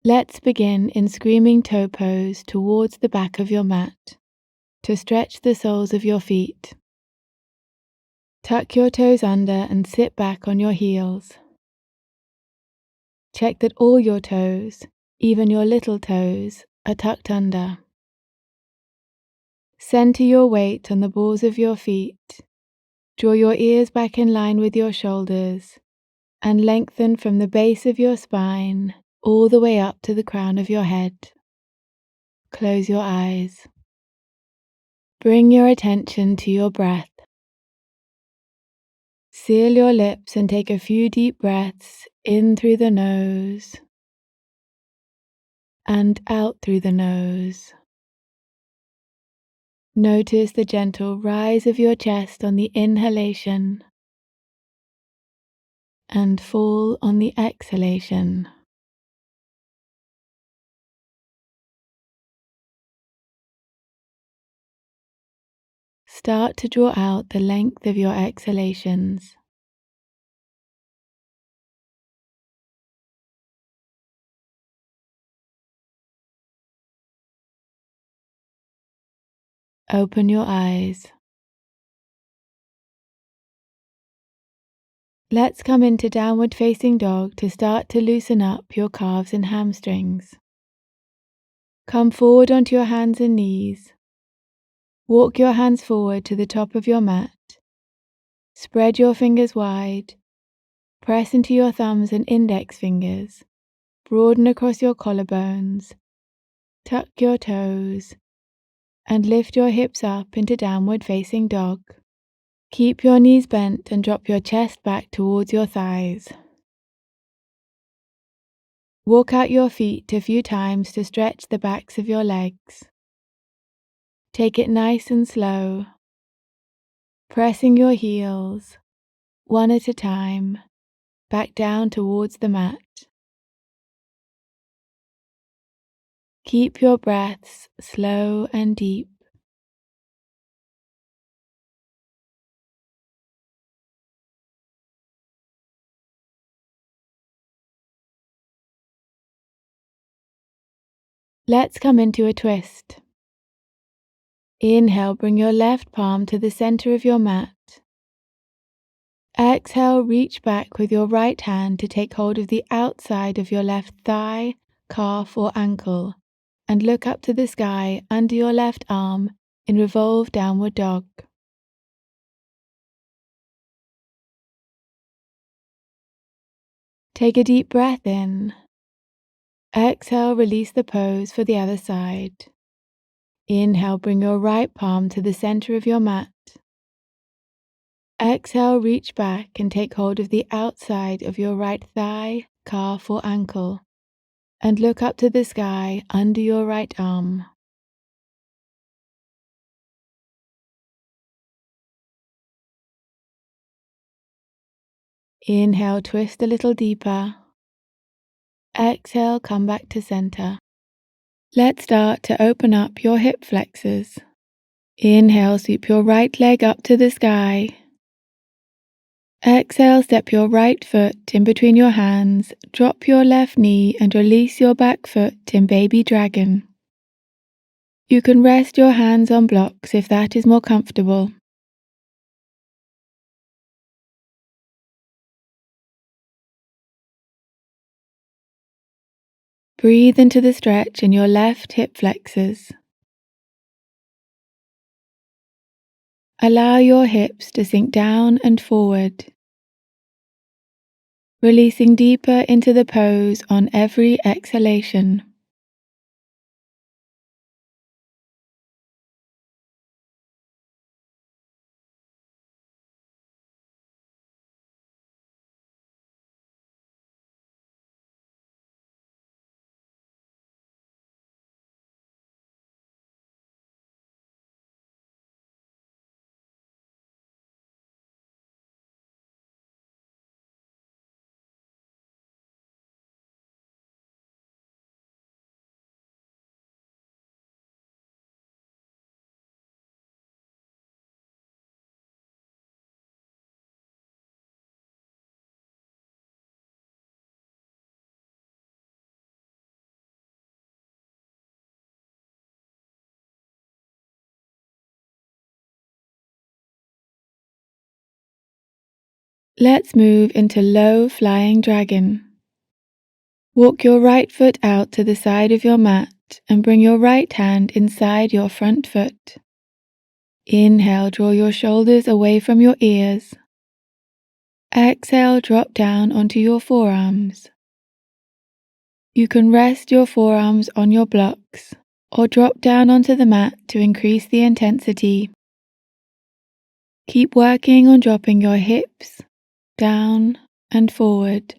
Let's begin in screaming toe pose towards the back of your mat to stretch the soles of your feet. Tuck your toes under and sit back on your heels. Check that all your toes, even your little toes, are tucked under. Center your weight on the balls of your feet. Draw your ears back in line with your shoulders and lengthen from the base of your spine all the way up to the crown of your head. Close your eyes. Bring your attention to your breath. Seal your lips and take a few deep breaths in through the nose and out through the nose. Notice the gentle rise of your chest on the inhalation and fall on the exhalation. Start to draw out the length of your exhalations. Open your eyes. Let's come into downward facing dog to start to loosen up your calves and hamstrings. Come forward onto your hands and knees. Walk your hands forward to the top of your mat. Spread your fingers wide. Press into your thumbs and index fingers. Broaden across your collarbones. Tuck your toes. And lift your hips up into downward facing dog. Keep your knees bent and drop your chest back towards your thighs. Walk out your feet a few times to stretch the backs of your legs. Take it nice and slow, pressing your heels, one at a time, back down towards the mat. Keep your breaths slow and deep. Let's come into a twist. Inhale, bring your left palm to the center of your mat. Exhale, reach back with your right hand to take hold of the outside of your left thigh, calf or ankle, and look up to the sky under your left arm in revolved downward dog. Take a deep breath in. Exhale, release the pose for the other side. Inhale, bring your right palm to the center of your mat. Exhale, reach back and take hold of the outside of your right thigh, calf or ankle, and look up to the sky under your right arm. Inhale, twist a little deeper. Exhale, come back to center. Let's start to open up your hip flexors. Inhale, sweep your right leg up to the sky. Exhale, step your right foot in between your hands, drop your left knee and release your back foot in baby dragon. You can rest your hands on blocks if that is more comfortable. Breathe into the stretch in your left hip flexors. Allow your hips to sink down and forward, releasing deeper into the pose on every exhalation. Let's move into low flying dragon. Walk your right foot out to the side of your mat and bring your right hand inside your front foot. Inhale, draw your shoulders away from your ears. Exhale, drop down onto your forearms. You can rest your forearms on your blocks or drop down onto the mat to increase the intensity. Keep working on dropping your hips down and forward.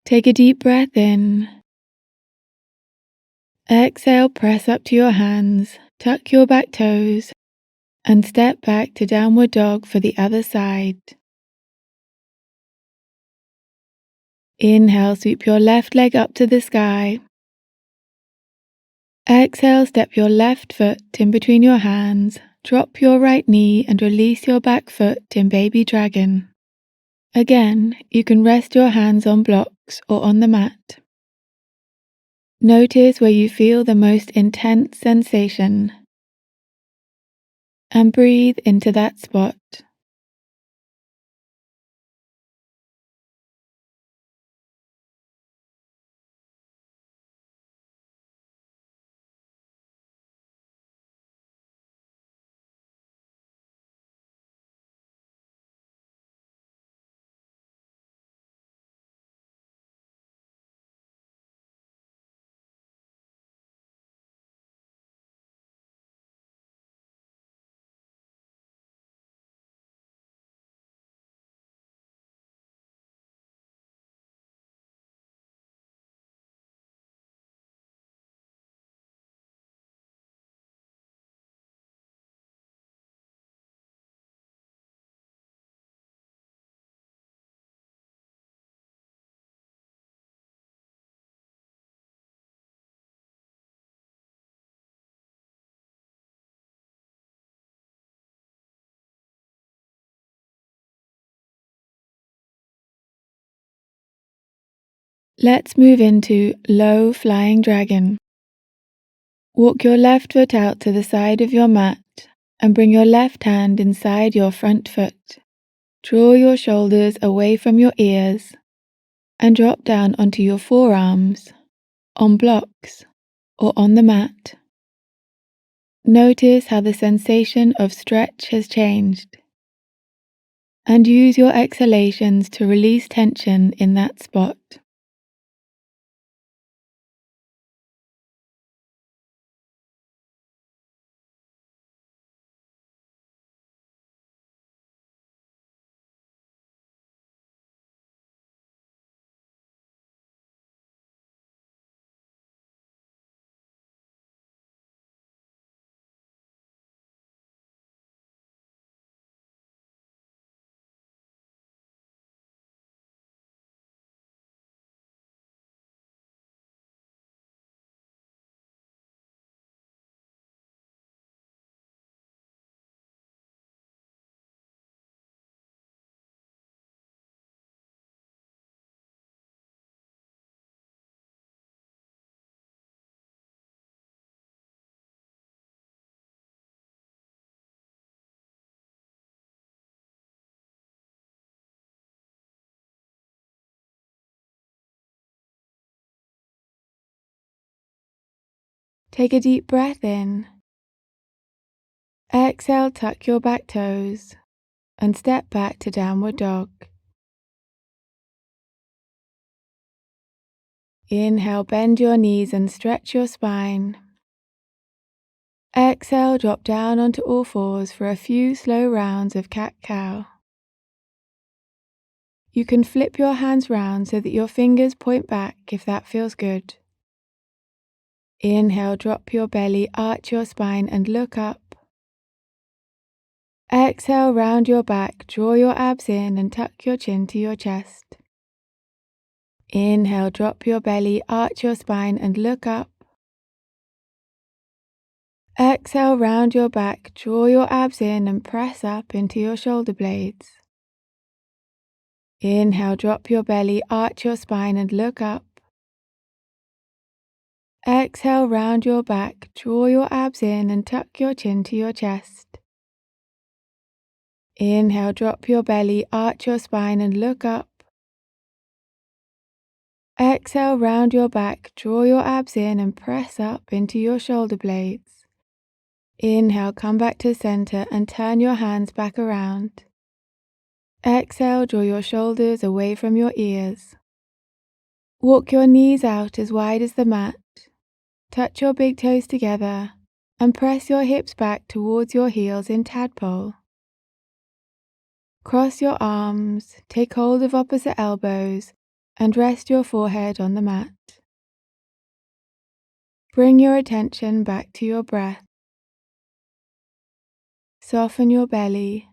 Take a deep breath in. Exhale, press up to your hands, tuck your back toes, and step back to downward dog for the other side. Inhale, sweep your left leg up to the sky. Exhale, step your left foot in between your hands, drop your right knee and release your back foot in baby dragon. Again, you can rest your hands on blocks or on the mat. Notice where you feel the most intense sensation and breathe into that spot. Let's move into low flying dragon. Walk your left foot out to the side of your mat and bring your left hand inside your front foot. Draw your shoulders away from your ears and drop down onto your forearms, on blocks, or on the mat. Notice how the sensation of stretch has changed, and use your exhalations to release tension in that spot. Take a deep breath in. Exhale, tuck your back toes. and step back to downward dog. Inhale, bend your knees and stretch your spine. Exhale, drop down onto all fours for a few slow rounds of cat-cow. You can flip your hands round so that your fingers point back if that feels good. Inhale, drop your belly, arch your spine and look up. Exhale, round your back, draw your abs in and tuck your chin to your chest. Inhale, drop your belly, arch your spine and look up. Exhale, round your back, draw your abs in and press up into your shoulder blades. Inhale, drop your belly, arch your spine and look up. Exhale, round your back, draw your abs in and tuck your chin to your chest. Inhale, drop your belly, arch your spine and look up. Exhale, round your back, draw your abs in and press up into your shoulder blades. Inhale, come back to center and turn your hands back around. Exhale, draw your shoulders away from your ears. Walk your knees out as wide as the mat. Touch your big toes together and press your hips back towards your heels in tadpole. Cross your arms, take hold of opposite elbows and rest your forehead on the mat. Bring your attention back to your breath. Soften your belly,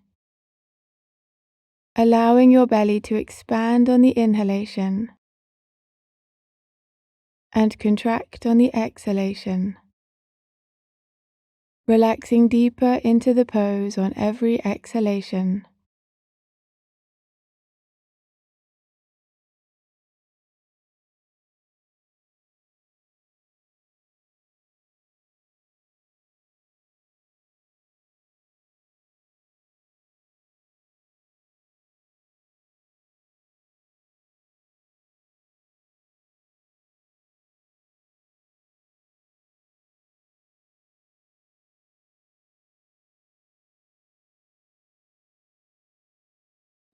allowing your belly to expand on the inhalation and contract on the exhalation, relaxing deeper into the pose on every exhalation.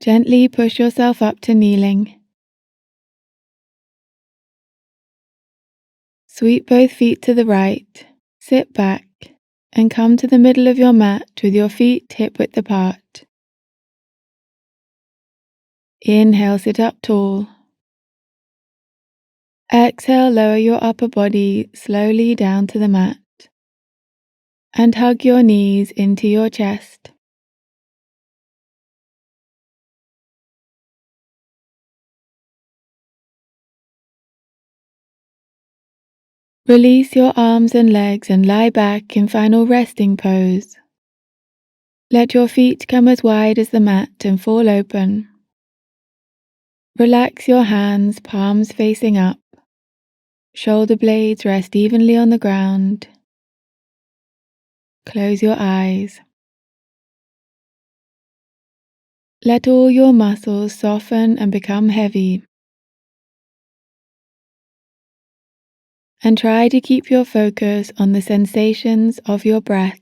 Gently push yourself up to kneeling. Sweep both feet to the right, sit back, and come to the middle of your mat with your feet hip-width apart. Inhale, sit up tall. Exhale, lower your upper body slowly down to the mat and hug your knees into your chest. Release your arms and legs and lie back in final resting pose. Let your feet come as wide as the mat and fall open. Relax your hands, palms facing up. Shoulder blades rest evenly on the ground. Close your eyes. Let all your muscles soften and become heavy. And try to keep your focus on the sensations of your breath.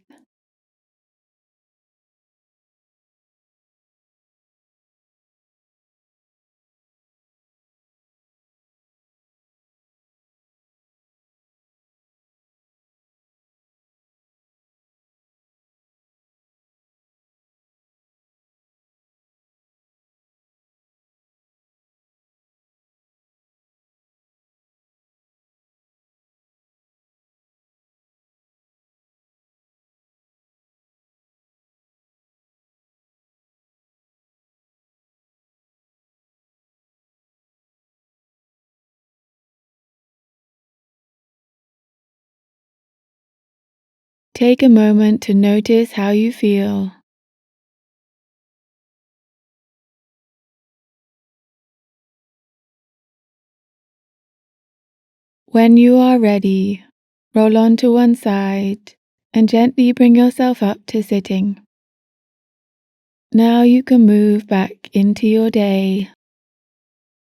Take a moment to notice how you feel. When you are ready, roll onto one side and gently bring yourself up to sitting. Now you can move back into your day.